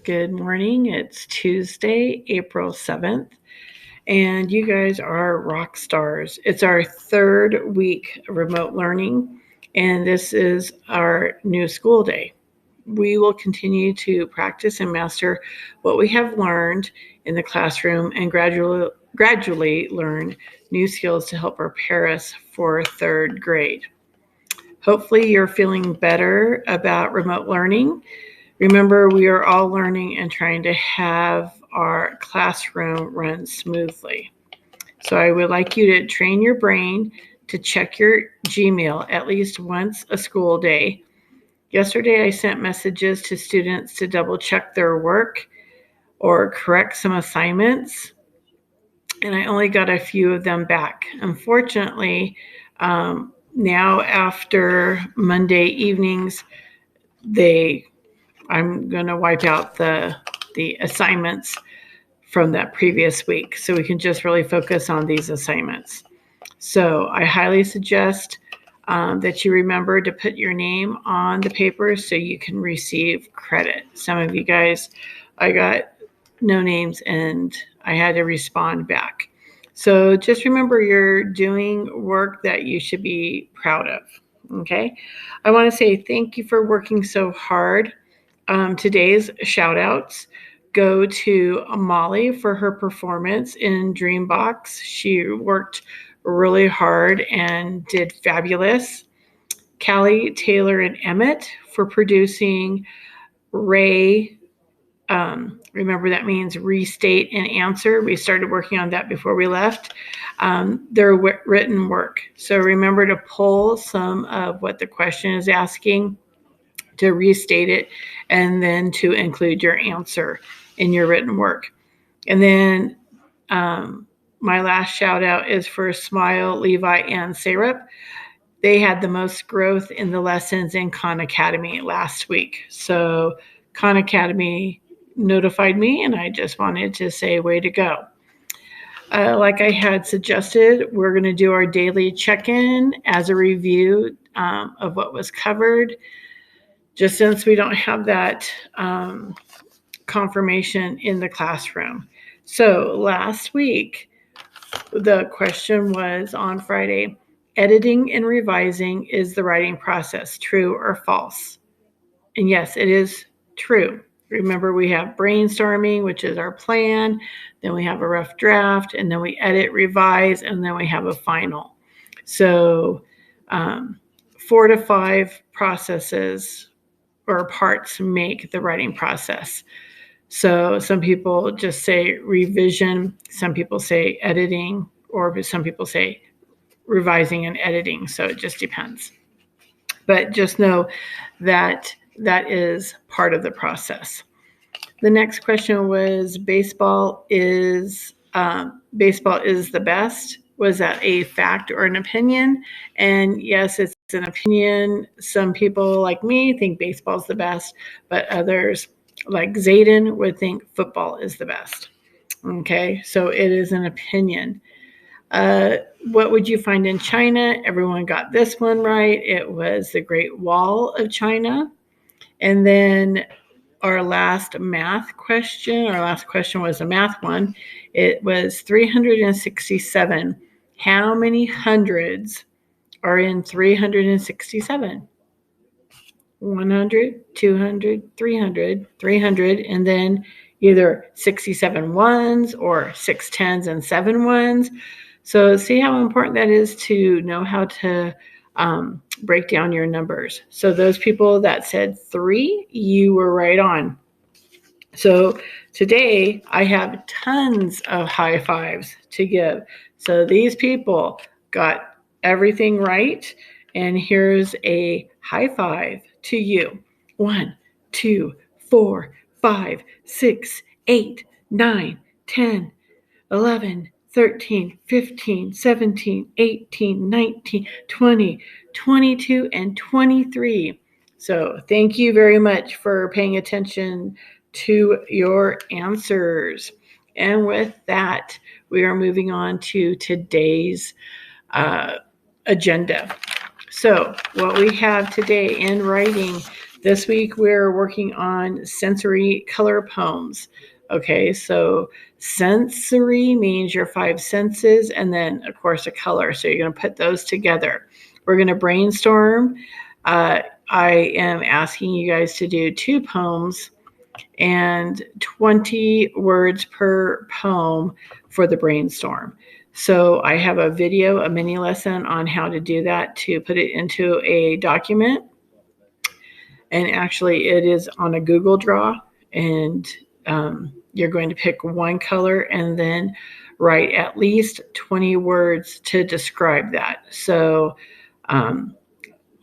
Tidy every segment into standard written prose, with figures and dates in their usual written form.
Good morning. It's Tuesday, April 7th, and you guys are rock stars. It's our third week of remote learning, and this is our new school day. We will continue to practice and master what we have learned in the classroom and gradually learn new skills to help prepare us for third grade. Hopefully, you're feeling better about remote learning. Remember, we are all learning and trying to have our classroom run smoothly. So I would like you to train your brain to check your Gmail at least once a school day. Yesterday, I sent messages to students to double check their work or correct some assignments, and I only got a few of them back. Unfortunately, now after Monday evenings, I'm going to wipe out the assignments from that previous week so we can just really focus on these assignments. So I highly suggest that you remember to put your name on the paper so you can receive credit. Some of you guys, I got no names and I had to respond back. So just remember you're doing work that you should be proud of, okay? I want to say thank you for working so hard. Today's shout outs go to Molly for her performance in Dreambox. She worked really hard and did fabulous. Callie, Taylor, and Emmett for producing Ray. Remember, that means restate and answer. We started working on that before we left. Their written work. So remember to pull some of what the question is asking, to restate it, and then to include your answer in your written work. And then my last shout out is for Smile, Levi, and Syrup. They had the most growth in the lessons in Khan Academy last week. So Khan Academy notified me, and I just wanted to say way to go. Like I had suggested, we're going to do our daily check-in as a review of what was covered, just since we don't have that confirmation in the classroom. So last week, the question was on Friday, editing and revising is the writing process, true or false? And yes, it is true. Remember, we have brainstorming, which is our plan, then we have a rough draft, and then we edit, revise, and then we have a final. So 4 to 5 processes or parts make the writing process. So some people just say revision, some people say editing, or some people say revising and editing. So it just depends. But just know that that is part of the process. The next question was baseball is the best. Was that a fact or an opinion? And yes, it's an opinion. Some people like me think baseball is the best, but others like Zayden would think football is the best. Okay, so it is an opinion. What would you find in China? Everyone got this one right. It was the Great Wall of China. And then our last question was a math one. It was 367. How many hundreds are in 367? 100, 200, 300, 300, and then either 67 ones or 6 tens and 7 ones. So see how important that is to know how to break down your numbers. So those people that said 3, you were right on. So today I have tons of high fives to give. So these people got everything right. And here's a high five to you. 1, 2, 4, 5, 6, 8, 9, 10, 11, 13, 15, 17, 18, 19, 20, 22, and 23. So thank you very much for paying attention to your answers. And with that, we are moving on to today's agenda. So what we have today in writing, This week we're working on sensory color poems. Okay, so sensory means your 5 senses, and then of course a color. So you're going to put those together. We're going to brainstorm. I am asking you guys to do 2 poems and 20 words per poem for the brainstorm. So I have a video, a mini lesson on how to do that, to put it into a document. And actually it is on a Google Draw, and you're going to pick one color and then write at least 20 words to describe that. So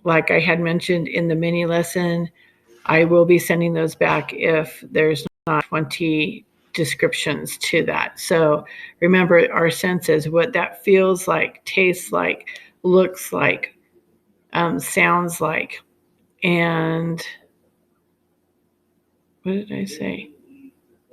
like I had mentioned in the mini lesson, I will be sending those back if there's not 20 descriptions to that. So remember our senses, what that feels like, tastes like, looks like, sounds like, and what did I say?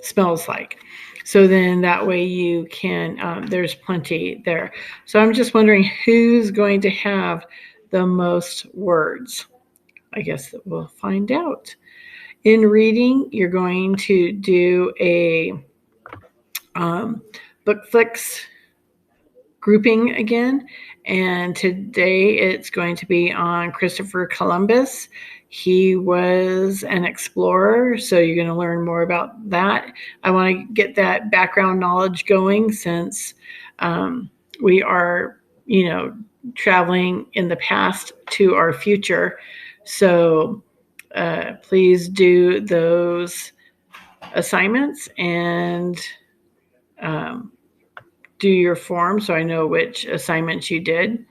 Smells like. So then that way you can, there's plenty there. So I'm just wondering who's going to have the most words. I guess that we'll find out. In reading, you're going to do a book flicks grouping again. And today it's going to be on Christopher Columbus. He was an explorer, so you're going to learn more about that. I want to get that background knowledge going since we are, traveling in the past to our future. So please do those assignments and do your form so I know which assignments you did.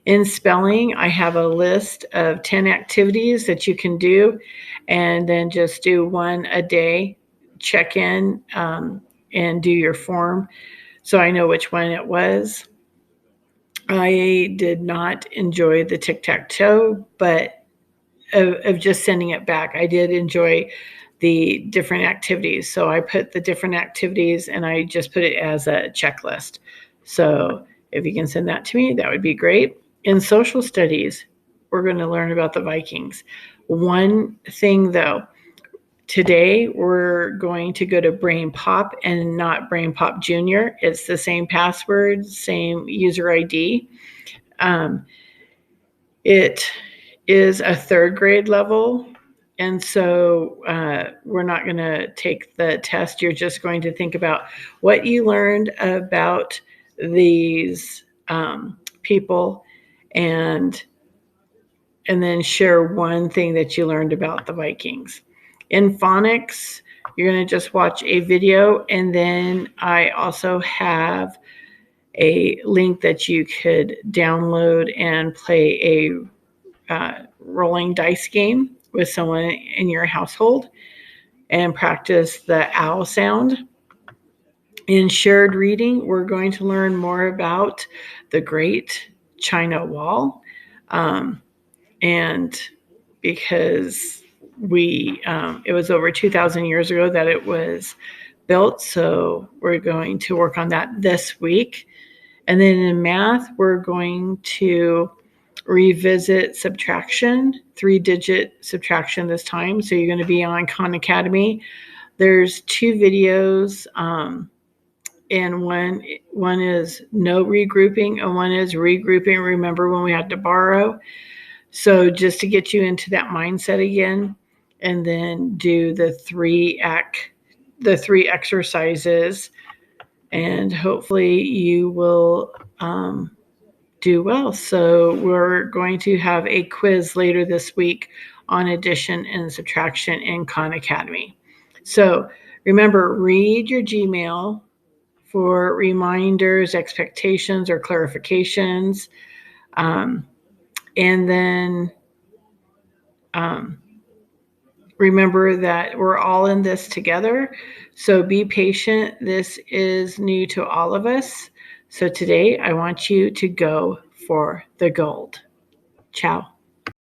In spelling, I have a list of 10 activities that you can do, and then just do one a day. Check in and do your form so I know which one it was. I did not enjoy the tic-tac-toe, but of just sending it back, I did enjoy the different activities. So I put the different activities and I just put it as a checklist. So if you can send that to me, that would be great. In social studies, we're going to learn about the Vikings. One thing though, today we're going to go to Brain Pop and not Brain Pop Junior. It's the same password, same user ID. It is a 3rd grade level. And so we're not going to take the test. You're just going to think about what you learned about these people and then share one thing that you learned about the Vikings. In phonics, you're going to just watch a video, and then I also have a link that you could download and play a rolling dice game with someone in your household and practice the owl sound. In shared reading, we're going to learn more about the Great China Wall. And because it was over 2,000 years ago that it was built, so we're going to work on that this week. And then in math, we're going to revisit subtraction, 3-digit subtraction this time. So you're going to be on Khan Academy. There's 2 videos, and one is no regrouping and one is regrouping. Remember when we had to borrow? So just to get you into that mindset again, and then do the 3 exercises, and hopefully you will do well. So we're going to have a quiz later this week on addition and subtraction in Khan Academy. So remember, read your Gmail for reminders, expectations, or clarifications. And then remember that we're all in this together. So be patient. This is new to all of us. So today I want you to go for the gold. Ciao.